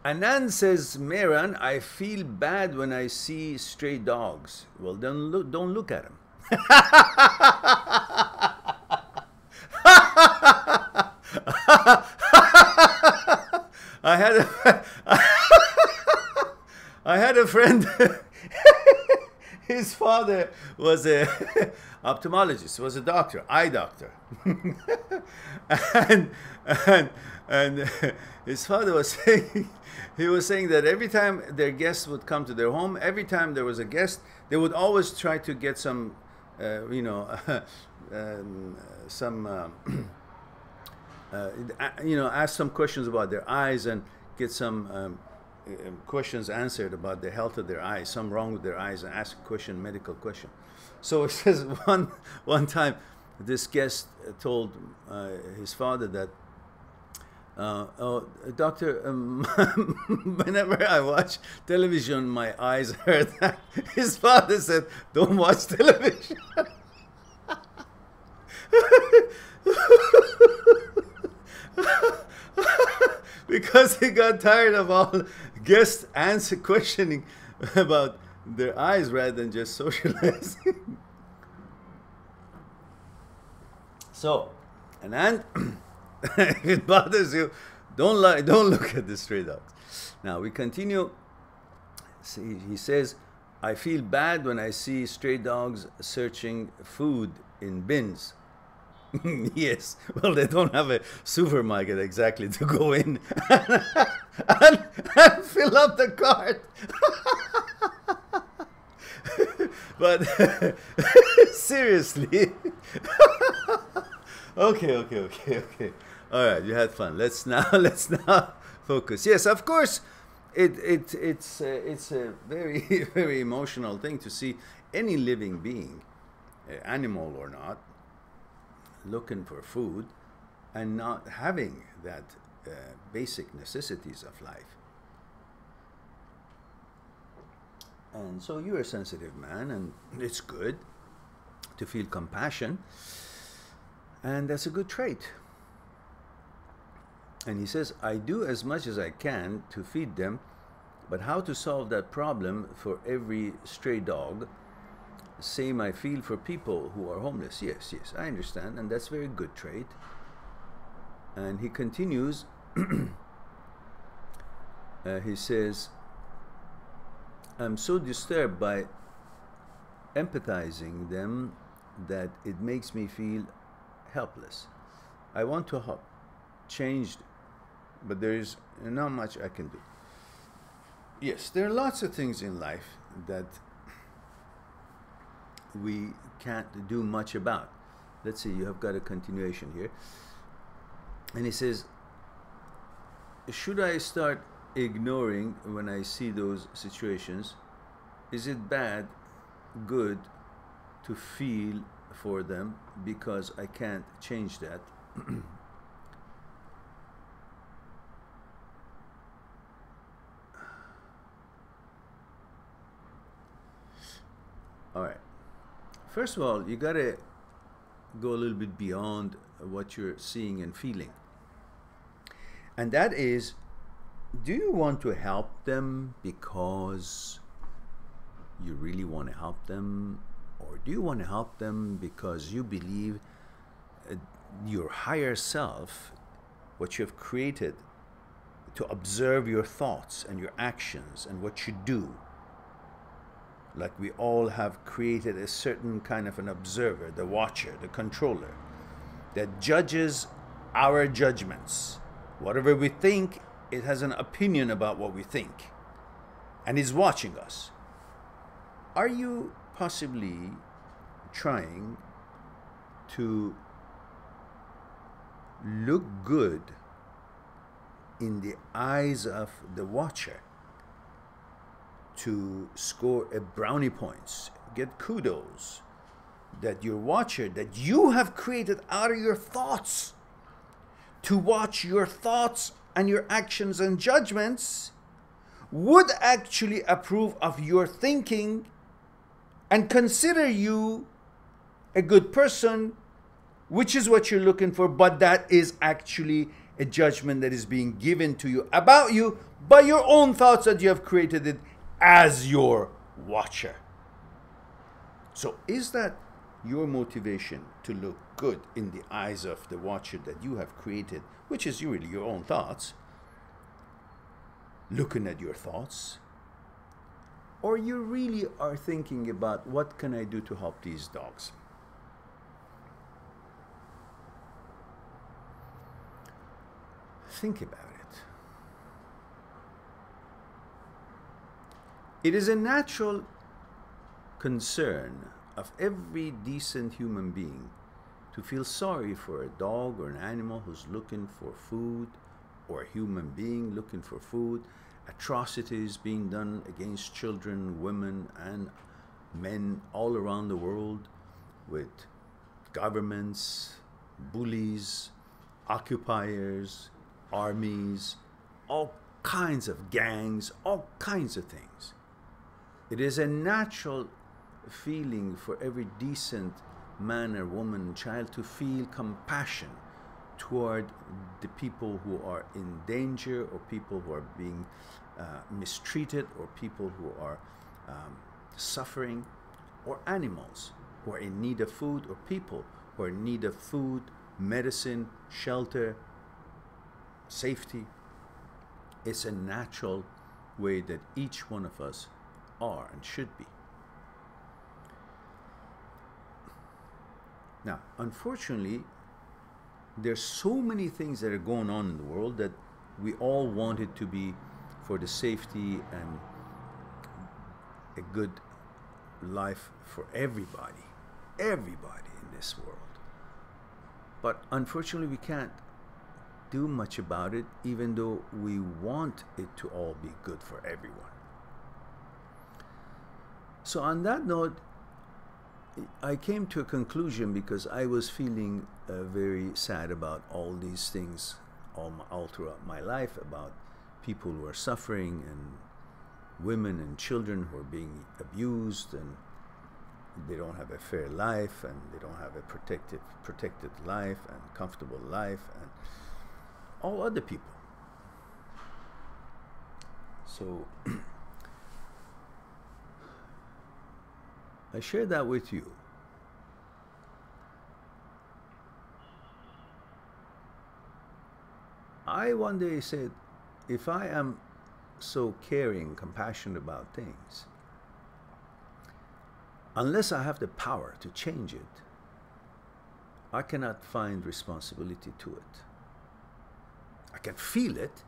Anand says, Mehran, I feel bad when I see stray dogs. Well, don't look at them. I had a friend. His father was a ophthalmologist, was a doctor, eye doctor, and his father was saying, he was saying that every time their guests would come to their home, every time there was a guest, they would always try to get some, ask some questions about their eyes and get some questions answered about the health of their eyes, some wrong with their eyes, and ask a question, medical question. So it says one time this guest told his father that, oh, doctor, whenever I watch television, my eyes hurt. His father said, don't watch television. Because he got tired of all guests questioning about their eyes rather than just socializing. So, and then if it bothers you, don't look at the stray dogs. Now we continue. See, he says, I feel bad when I see stray dogs searching food in bins. Yes, well, they don't have a supermarket exactly to go in and fill up the cart. But seriously, okay. All right, you had fun. Let's now focus. Yes, of course, it's a very very emotional thing to see any living being, animal or not, looking for food and not having that basic necessities of life. And so you're a sensitive man, and it's good to feel compassion, and that's a good trait. And he says, I do as much as I can to feed them, but how to solve that problem for every stray dog? Same I feel for people who are homeless. Yes, I understand, and that's a very good trait. And he continues, he says, I'm so disturbed by empathizing them that it makes me feel helpless. I want to help, change, but there is not much I can do. Yes, there are lots of things in life that we can't do much about. Let's see, you have got a continuation here. And he says, should I start ignoring when I see those situations? Is it bad, good to feel for them because I can't change that? All right. First of all, you got to go a little bit beyond what you're seeing and feeling. And that is, do you want to help them because you really want to help them? Or do you want to help them because you believe your higher self, what you have created to observe your thoughts and your actions and what you do? Like we all have created a certain kind of an observer, the watcher, the controller, that judges our judgments. Whatever we think, it has an opinion about what we think and is watching us. Are you possibly trying to look good in the eyes of the watcher, to score a brownie points, get kudos, that your watcher, that you have created out of your thoughts, to watch your thoughts and your actions and judgments, would actually approve of your thinking and consider you a good person, which is what you're looking for, but that is actually a judgment that is being given to you about you by your own thoughts that you have created it as your watcher. So is that your motivation to look good in the eyes of the watcher that you have created, which is really your own thoughts, looking at your thoughts? Or you really are thinking about, what can I do to help these dogs? Think about it. It is a natural concern of every decent human being to feel sorry for a dog or an animal who's looking for food, or a human being looking for food, atrocities being done against children, women, and men all around the world, with governments, bullies, occupiers, armies, all kinds of gangs, all kinds of things. It is a natural feeling for every decent man or woman, child, to feel compassion toward the people who are in danger, or people who are being mistreated, or people who are suffering, or animals who are in need of food, or people who are in need of food, medicine, shelter, safety. It's a natural way that each one of us are and should be. Now, unfortunately, there's so many things that are going on in the world that we all want it to be for the safety and a good life for everybody in this world. But unfortunately, we can't do much about it, even though we want it to all be good for everyone. So on that note, I came to a conclusion, because I was feeling very sad about all these things all throughout my life, about people who are suffering, and women and children who are being abused, and they don't have a fair life, and they don't have a protected life and comfortable life, and all other people. So I share that with you. I one day said, if I am so caring, compassionate about things, unless I have the power to change it, I cannot find responsibility to it. I can feel it,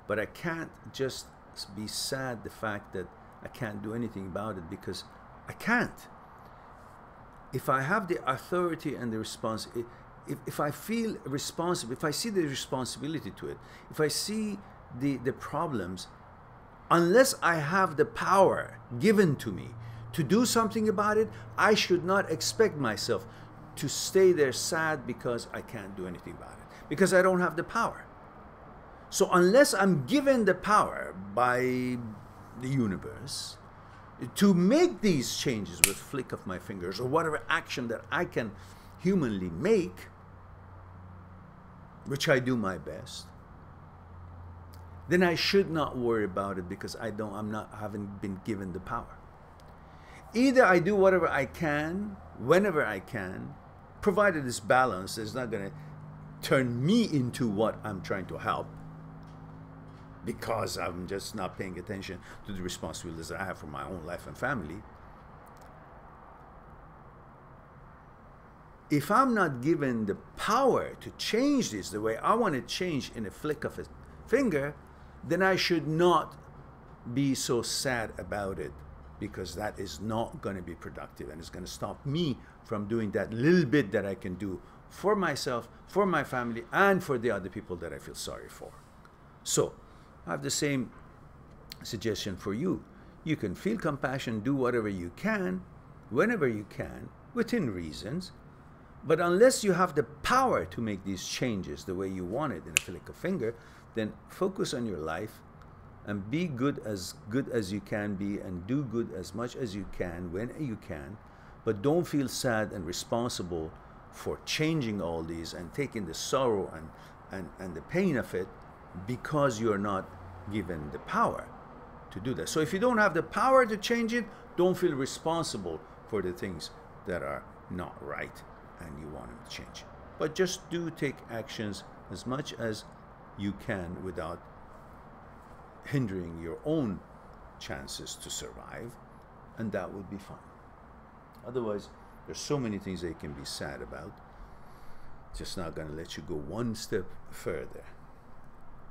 but I can't just be sad the fact that I can't do anything about it, because I can't. If I have the authority and the if I feel responsible, if I see the responsibility to it, if I see the problems, unless I have the power given to me to do something about it, I should not expect myself to stay there sad because I can't do anything about it, because I don't have the power. So unless I'm given the power by the universe to make these changes with flick of my fingers, or whatever action that I can humanly make, which I do my best, then I should not worry about it, because I haven't been given the power. Either I do whatever I can, whenever I can, provided it's balanced, it's not going to turn me into what I'm trying to help, because I'm just not paying attention to the responsibilities that I have for my own life and family. If I'm not given the power to change this the way I want to change in a flick of a finger, then I should not be so sad about it, because that is not going to be productive, and it's going to stop me from doing that little bit that I can do for myself, for my family, and for the other people that I feel sorry for. So I have the same suggestion for you. You can feel compassion, do whatever you can, whenever you can, within reasons, but unless you have the power to make these changes the way you want it in a flick of finger, then focus on your life and be good as you can be, and do good as much as you can when you can, but don't feel sad and responsible for changing all these and taking the sorrow and and the pain of it, because you're not given the power to do that. So if you don't have the power to change it, don't feel responsible for the things that are not right and you want them to change. But just do take actions as much as you can without hindering your own chances to survive, and that would be fine. Otherwise, there's so many things that you can be sad about. Just not going to let you go one step further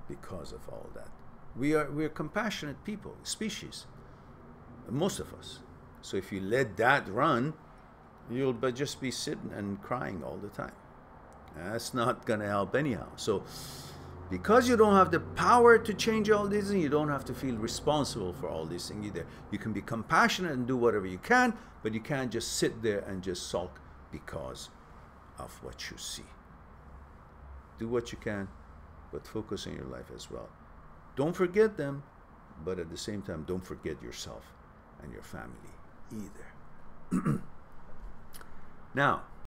because of all that. We're compassionate people, species, most of us. So if you let that run, you'll just be sitting and crying all the time. That's not going to help anyhow. So because you don't have the power to change all these things, you don't have to feel responsible for all these things either. You can be compassionate and do whatever you can, but you can't just sit there and just sulk because of what you see. Do what you can, but focus on your life as well. Don't forget them, but at the same time, don't forget yourself and your family either. Now,